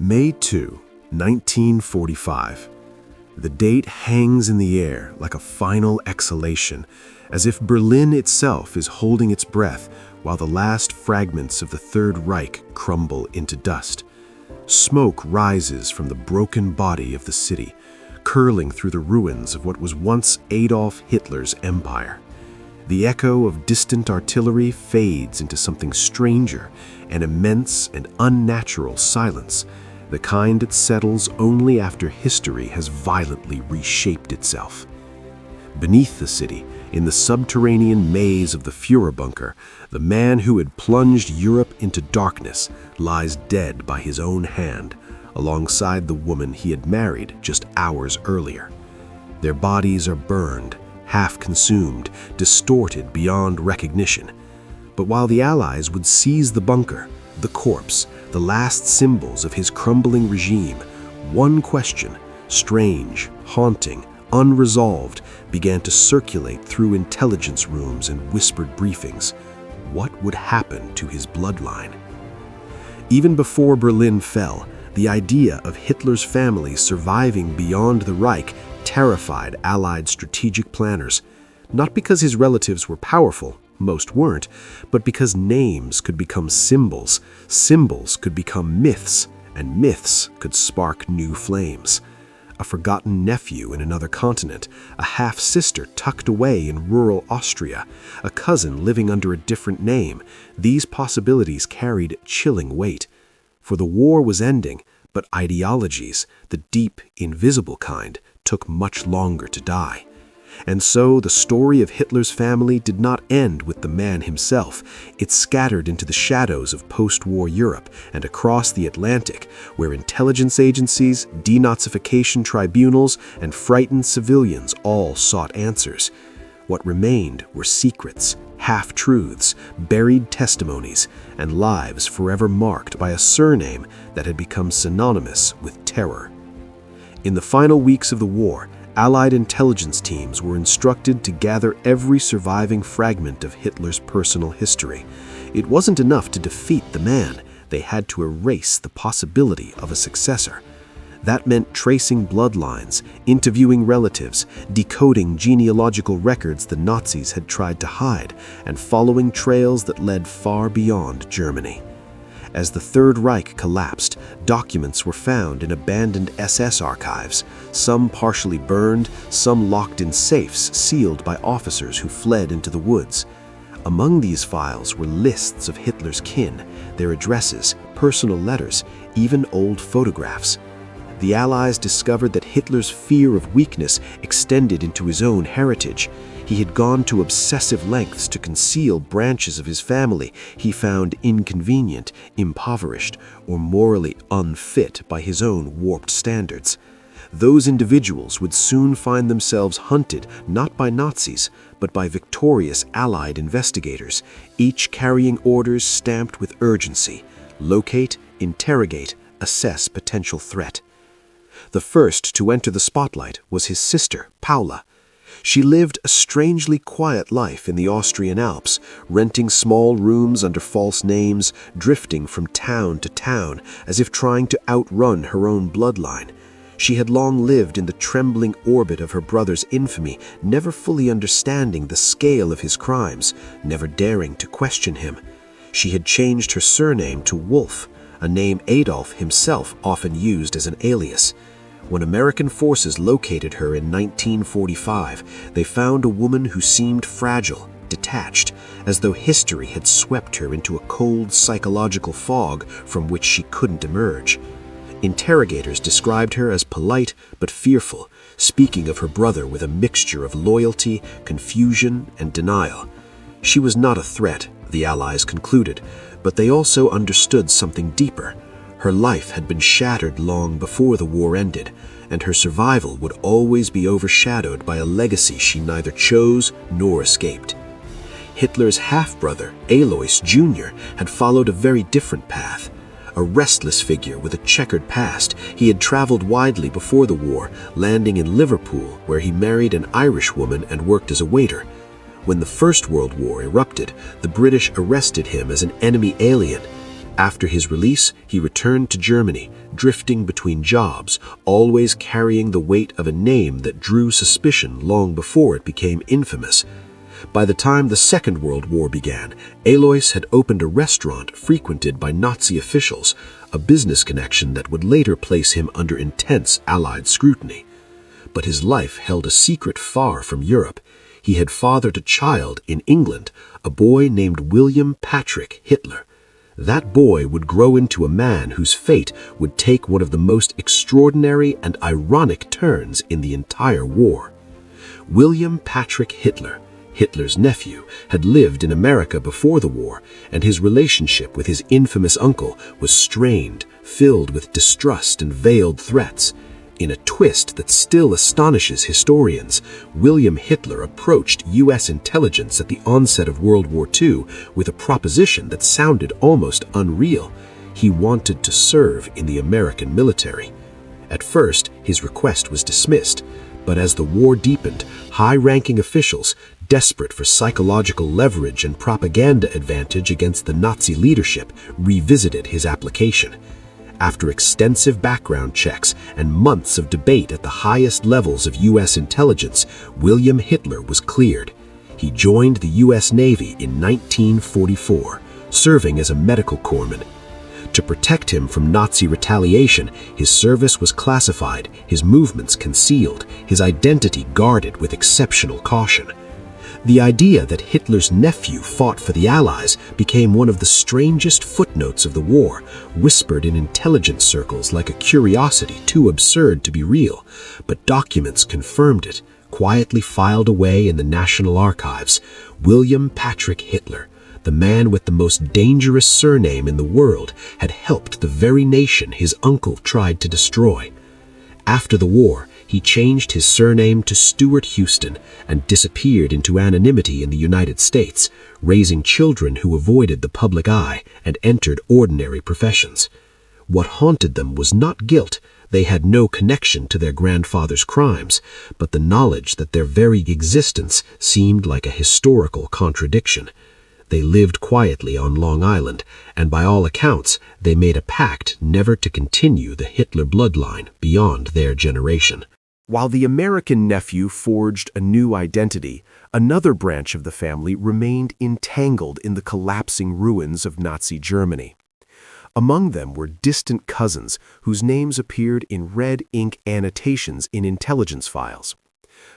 May 1945. The date hangs in the air like a final exhalation, as if Berlin itself is holding its breath while the last fragments of the Third Reich crumble into dust. Smoke rises from the broken body of the city, curling through the ruins of what was once Adolf Hitler's empire. The echo of distant artillery fades into something stranger, an immense and unnatural silence, the kind that settles only after history has violently reshaped itself. Beneath the city, in the subterranean maze of the Führer bunker, the man who had plunged Europe into darkness lies dead by his own hand, alongside the woman he had married just hours earlier. Their bodies are burned, half consumed, distorted beyond recognition. But while the Allies would seize the bunker, the corpse, the last symbols of his crumbling regime, one question, strange, haunting, unresolved, began to circulate through intelligence rooms and whispered briefings. What would happen to his bloodline? Even before Berlin fell, the idea of Hitler's family surviving beyond the Reich terrified Allied strategic planners, not because his relatives were powerful, most weren't, but because names could become symbols, symbols could become myths, and myths could spark new flames. A forgotten nephew in another continent, a half-sister tucked away in rural Austria, a cousin living under a different name, these possibilities carried chilling weight. For the war was ending, but ideologies, the deep, invisible kind, took much longer to die. And so the story of Hitler's family did not end with the man himself. It scattered into the shadows of post-war Europe and across the Atlantic, where intelligence agencies, denazification tribunals, and frightened civilians all sought answers. What remained were secrets, half-truths, buried testimonies, and lives forever marked by a surname that had become synonymous with terror. In the final weeks of the war, Allied intelligence teams were instructed to gather every surviving fragment of Hitler's personal history. It wasn't enough to defeat the man, they had to erase the possibility of a successor. That meant tracing bloodlines, interviewing relatives, decoding genealogical records the Nazis had tried to hide, and following trails that led far beyond Germany. As the Third Reich collapsed, documents were found in abandoned SS archives, some partially burned, some locked in safes sealed by officers who fled into the woods. Among these files were lists of Hitler's kin, their addresses, personal letters, even old photographs. The Allies discovered that Hitler's fear of weakness extended into his own heritage. He had gone to obsessive lengths to conceal branches of his family he found inconvenient, impoverished, or morally unfit by his own warped standards. Those individuals would soon find themselves hunted not by Nazis, but by victorious Allied investigators, each carrying orders stamped with urgency: locate, interrogate, assess potential threat. The first to enter the spotlight was his sister, Paula. She lived a strangely quiet life in the Austrian Alps, renting small rooms under false names, drifting from town to town, as if trying to outrun her own bloodline. She had long lived in the trembling orbit of her brother's infamy, never fully understanding the scale of his crimes, never daring to question him. She had changed her surname to Wolf, a name Adolf himself often used as an alias. When American forces located her in 1945, they found a woman who seemed fragile, detached, as though history had swept her into a cold psychological fog from which she couldn't emerge. Interrogators described her as polite but fearful, speaking of her brother with a mixture of loyalty, confusion, and denial. She was not a threat, the Allies concluded, but they also understood something deeper. Her life had been shattered long before the war ended, and her survival would always be overshadowed by a legacy she neither chose nor escaped. Hitler's half-brother, Alois Jr., had followed a very different path. A restless figure with a checkered past, he had traveled widely before the war, landing in Liverpool, where he married an Irish woman and worked as a waiter. When the First World War erupted, the British arrested him as an enemy alien. After his release, he returned to Germany, drifting between jobs, always carrying the weight of a name that drew suspicion long before it became infamous. By the time the Second World War began, Alois had opened a restaurant frequented by Nazi officials, a business connection that would later place him under intense Allied scrutiny. But his life held a secret far from Europe. He had fathered a child in England, a boy named William Patrick Hitler. That boy would grow into a man whose fate would take one of the most extraordinary and ironic turns in the entire war. William Patrick Hitler, Hitler's nephew, had lived in America before the war, and his relationship with his infamous uncle was strained, filled with distrust and veiled threats. In a twist that still astonishes historians, William Hitler approached U.S. intelligence at the onset of World War II with a proposition that sounded almost unreal. He wanted to serve in the American military. At first, his request was dismissed, but as the war deepened, high-ranking officials, desperate for psychological leverage and propaganda advantage against the Nazi leadership, revisited his application. After extensive background checks and months of debate at the highest levels of U.S. intelligence, William Hitler was cleared. He joined the U.S. Navy in 1944, serving as a medical corpsman. To protect him from Nazi retaliation, his service was classified, his movements concealed, his identity guarded with exceptional caution. The idea that Hitler's nephew fought for the Allies became one of the strangest footnotes of the war, whispered in intelligence circles like a curiosity too absurd to be real. But documents confirmed it, quietly filed away in the National Archives. William Patrick Hitler, the man with the most dangerous surname in the world, had helped the very nation his uncle tried to destroy. After the war, he changed his surname to Stuart Houston and disappeared into anonymity in the United States, raising children who avoided the public eye and entered ordinary professions. What haunted them was not guilt. They had no connection to their grandfather's crimes, but the knowledge that their very existence seemed like a historical contradiction. They lived quietly on Long Island, and by all accounts, they made a pact never to continue the Hitler bloodline beyond their generation. While the American nephew forged a new identity, another branch of the family remained entangled in the collapsing ruins of Nazi Germany. Among them were distant cousins whose names appeared in red ink annotations in intelligence files.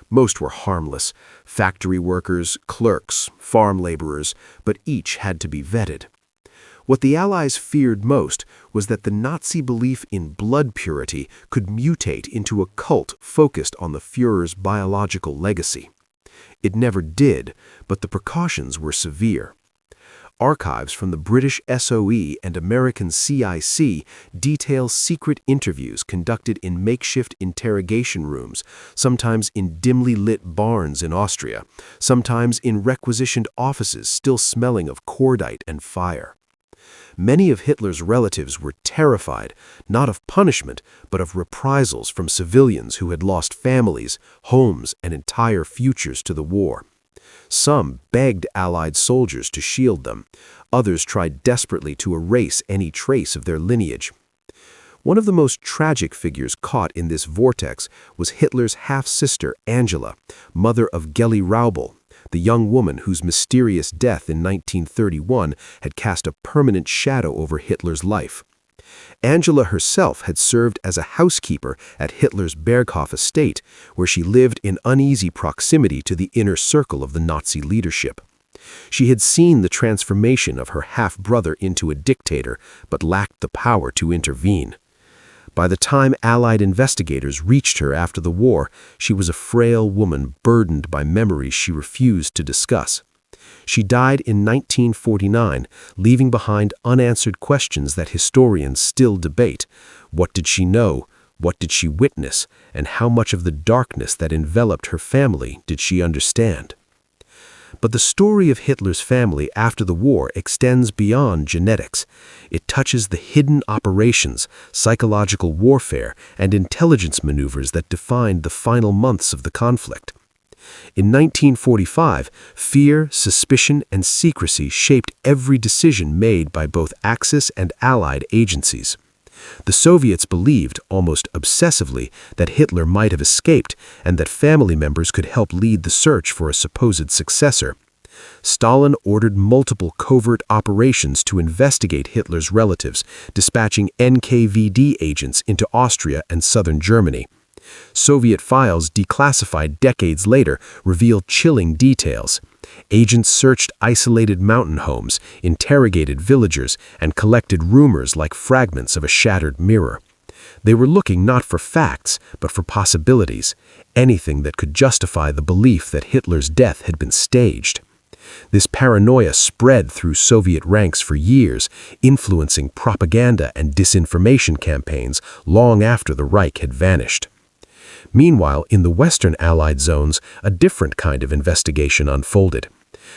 Most were harmless, factory workers, clerks, farm laborers, but each had to be vetted. What the Allies feared most was that the Nazi belief in blood purity could mutate into a cult focused on the Führer's biological legacy. It never did, but the precautions were severe. Archives from the British SOE and American CIC detail secret interviews conducted in makeshift interrogation rooms, sometimes in dimly lit barns in Austria, sometimes in requisitioned offices still smelling of cordite and fire. Many of Hitler's relatives were terrified, not of punishment, but of reprisals from civilians who had lost families, homes, and entire futures to the war. Some begged Allied soldiers to shield them. Others tried desperately to erase any trace of their lineage. One of the most tragic figures caught in this vortex was Hitler's half-sister Angela, mother of Geli Raubal, the young woman whose mysterious death in 1931 had cast a permanent shadow over Hitler's life. Angela herself had served as a housekeeper at Hitler's Berghof estate, where she lived in uneasy proximity to the inner circle of the Nazi leadership. She had seen the transformation of her half-brother into a dictator, but lacked the power to intervene. By the time Allied investigators reached her after the war, she was a frail woman burdened by memories she refused to discuss. She died in 1949, leaving behind unanswered questions that historians still debate. What did she know? What did she witness? And how much of the darkness that enveloped her family did she understand? But the story of Hitler's family after the war extends beyond genetics. It touches the hidden operations, psychological warfare, and intelligence maneuvers that defined the final months of the conflict. In 1945, fear, suspicion, and secrecy shaped every decision made by both Axis and Allied agencies. The Soviets believed, almost obsessively, that Hitler might have escaped and that family members could help lead the search for a supposed successor. Stalin ordered multiple covert operations to investigate Hitler's relatives, dispatching NKVD agents into Austria and southern Germany. Soviet files declassified decades later reveal chilling details. Agents searched isolated mountain homes, interrogated villagers, and collected rumors like fragments of a shattered mirror. They were looking not for facts, but for possibilities, anything that could justify the belief that Hitler's death had been staged. This paranoia spread through Soviet ranks for years, influencing propaganda and disinformation campaigns long after the Reich had vanished. Meanwhile, in the Western Allied zones, a different kind of investigation unfolded.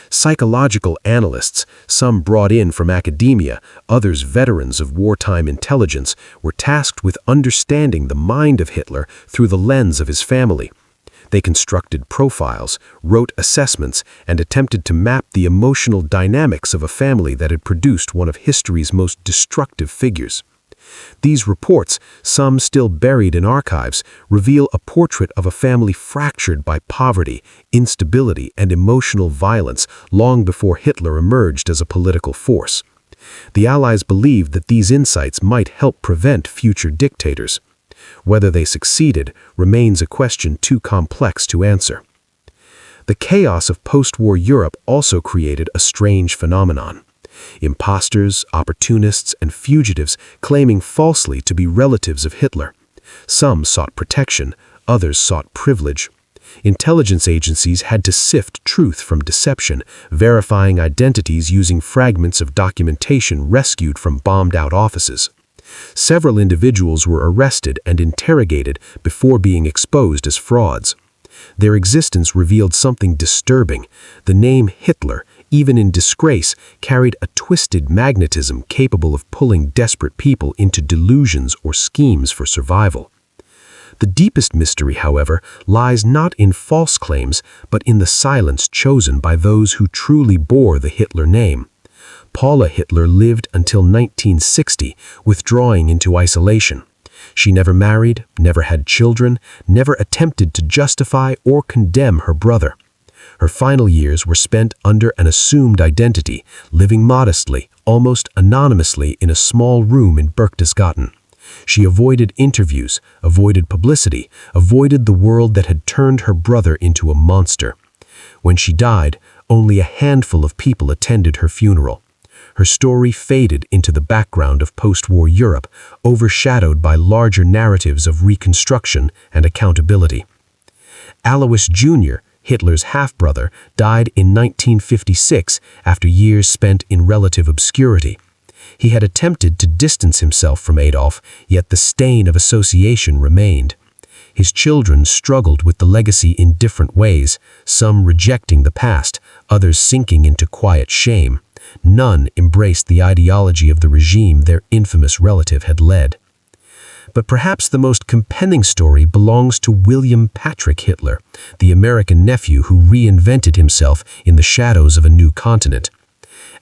Psychological analysts, some brought in from academia, others veterans of wartime intelligence, were tasked with understanding the mind of Hitler through the lens of his family. They constructed profiles, wrote assessments, and attempted to map the emotional dynamics of a family that had produced one of history's most destructive figures. These reports, some still buried in archives, reveal a portrait of a family fractured by poverty, instability, and emotional violence long before Hitler emerged as a political force. The Allies believed that these insights might help prevent future dictators. Whether they succeeded remains a question too complex to answer. The chaos of post-war Europe also created a strange phenomenon. Imposters, opportunists, and fugitives claiming falsely to be relatives of Hitler. Some sought protection, others sought privilege. Intelligence agencies had to sift truth from deception, verifying identities using fragments of documentation rescued from bombed-out offices. Several individuals were arrested and interrogated before being exposed as frauds. Their existence revealed something disturbing. The name Hitler, even in disgrace, carried a twisted magnetism capable of pulling desperate people into delusions or schemes for survival. The deepest mystery, however, lies not in false claims, but in the silence chosen by those who truly bore the Hitler name. Paula Hitler lived until 1960, withdrawing into isolation. She never married, never had children, never attempted to justify or condemn her brother. Her final years were spent under an assumed identity, living modestly, almost anonymously in a small room in Berchtesgaden. She avoided interviews, avoided publicity, avoided the world that had turned her brother into a monster. When she died, only a handful of people attended her funeral. Her story faded into the background of post-war Europe, overshadowed by larger narratives of reconstruction and accountability. Alois Jr., Hitler's half-brother, died in 1956 after years spent in relative obscurity. He had attempted to distance himself from Adolf, yet the stain of association remained. His children struggled with the legacy in different ways, some rejecting the past, others sinking into quiet shame. None embraced the ideology of the regime their infamous relative had led. But perhaps the most compelling story belongs to William Patrick Hitler, the American nephew who reinvented himself in the shadows of a new continent.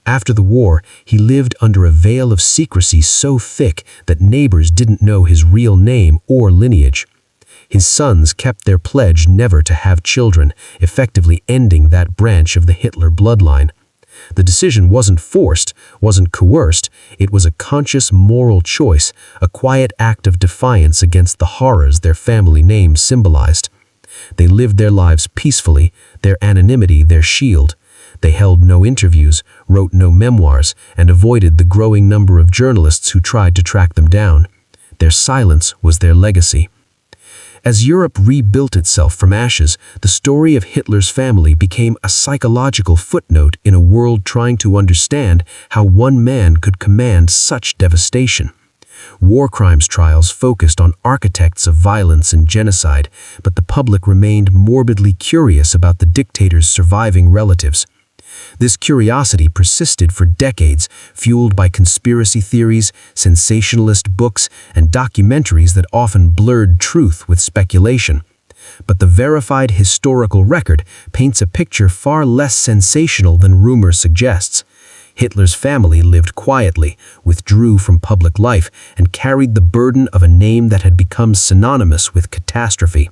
After the war, he lived under a veil of secrecy so thick that neighbors didn't know his real name or lineage. His sons kept their pledge never to have children, effectively ending that branch of the Hitler bloodline. The decision wasn't forced, wasn't coerced, it was a conscious moral choice, a quiet act of defiance against the horrors their family name symbolized. They lived their lives peacefully, their anonymity their shield. They held no interviews, wrote no memoirs, and avoided the growing number of journalists who tried to track them down. Their silence was their legacy. As Europe rebuilt itself from ashes, the story of Hitler's family became a psychological footnote in a world trying to understand how one man could command such devastation. War crimes trials focused on architects of violence and genocide, but the public remained morbidly curious about the dictator's surviving relatives. This curiosity persisted for decades, fueled by conspiracy theories, sensationalist books, and documentaries that often blurred truth with speculation. But the verified historical record paints a picture far less sensational than rumor suggests. Hitler's family lived quietly, withdrew from public life, and carried the burden of a name that had become synonymous with catastrophe.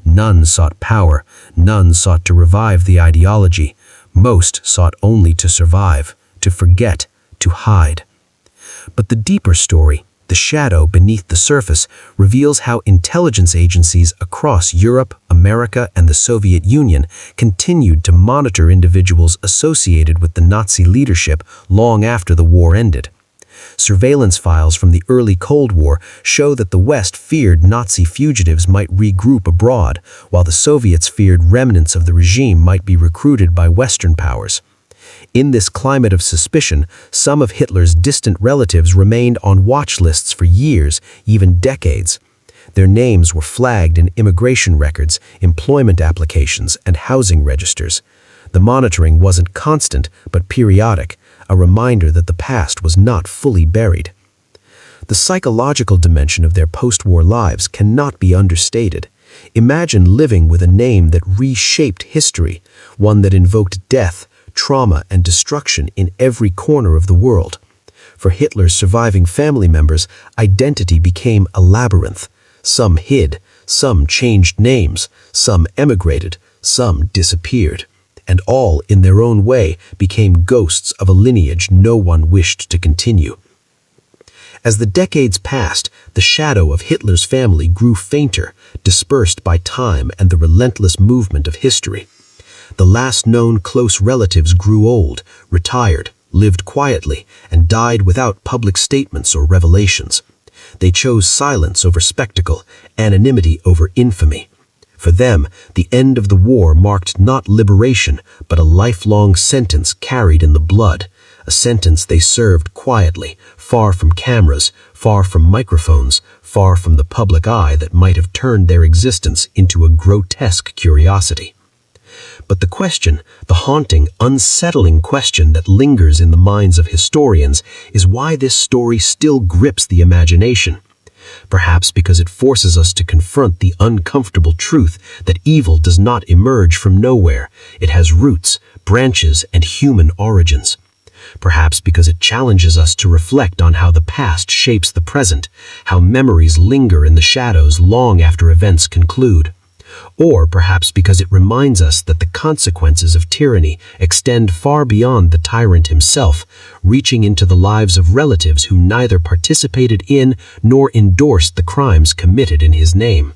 None sought power, none sought to revive the ideology. Most sought only to survive, to forget, to hide. But the deeper story, the shadow beneath the surface, reveals how intelligence agencies across Europe, America, and the Soviet Union continued to monitor individuals associated with the Nazi leadership long after the war ended. Surveillance files from the early Cold War show that the West feared Nazi fugitives might regroup abroad, while the Soviets feared remnants of the regime might be recruited by Western powers. In this climate of suspicion, some of Hitler's distant relatives remained on watch lists for years, even decades. Their names were flagged in immigration records, employment applications, and housing registers. The monitoring wasn't constant, but periodic, a reminder that the past was not fully buried. The psychological dimension of their post-war lives cannot be understated. Imagine living with a name that reshaped history, one that invoked death, trauma, and destruction in every corner of the world. For Hitler's surviving family members, identity became a labyrinth. Some hid, some changed names, some emigrated, some disappeared, and all, in their own way, became ghosts of a lineage no one wished to continue. As the decades passed, the shadow of Hitler's family grew fainter, dispersed by time and the relentless movement of history. The last known close relatives grew old, retired, lived quietly, and died without public statements or revelations. They chose silence over spectacle, anonymity over infamy. For them, the end of the war marked not liberation, but a lifelong sentence carried in the blood, a sentence they served quietly, far from cameras, far from microphones, far from the public eye that might have turned their existence into a grotesque curiosity. But the question, the haunting, unsettling question that lingers in the minds of historians is why this story still grips the imagination. Perhaps because it forces us to confront the uncomfortable truth that evil does not emerge from nowhere. It has roots, branches, and human origins. Perhaps because it challenges us to reflect on how the past shapes the present, how memories linger in the shadows long after events conclude. Or perhaps because it reminds us that the consequences of tyranny extend far beyond the tyrant himself, reaching into the lives of relatives who neither participated in nor endorsed the crimes committed in his name.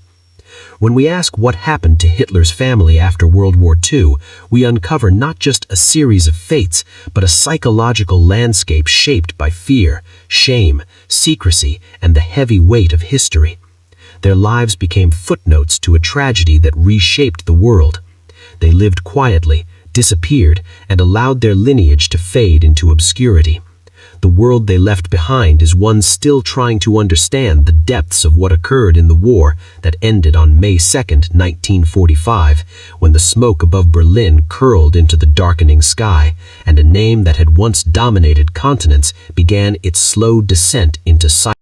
When we ask what happened to Hitler's family after World War II, we uncover not just a series of fates, but a psychological landscape shaped by fear, shame, secrecy, and the heavy weight of history. Their lives became footnotes to a tragedy that reshaped the world. They lived quietly, disappeared, and allowed their lineage to fade into obscurity. The world they left behind is one still trying to understand the depths of what occurred in the war that ended on May 2, 1945, when the smoke above Berlin curled into the darkening sky, and a name that had once dominated continents began its slow descent into silence.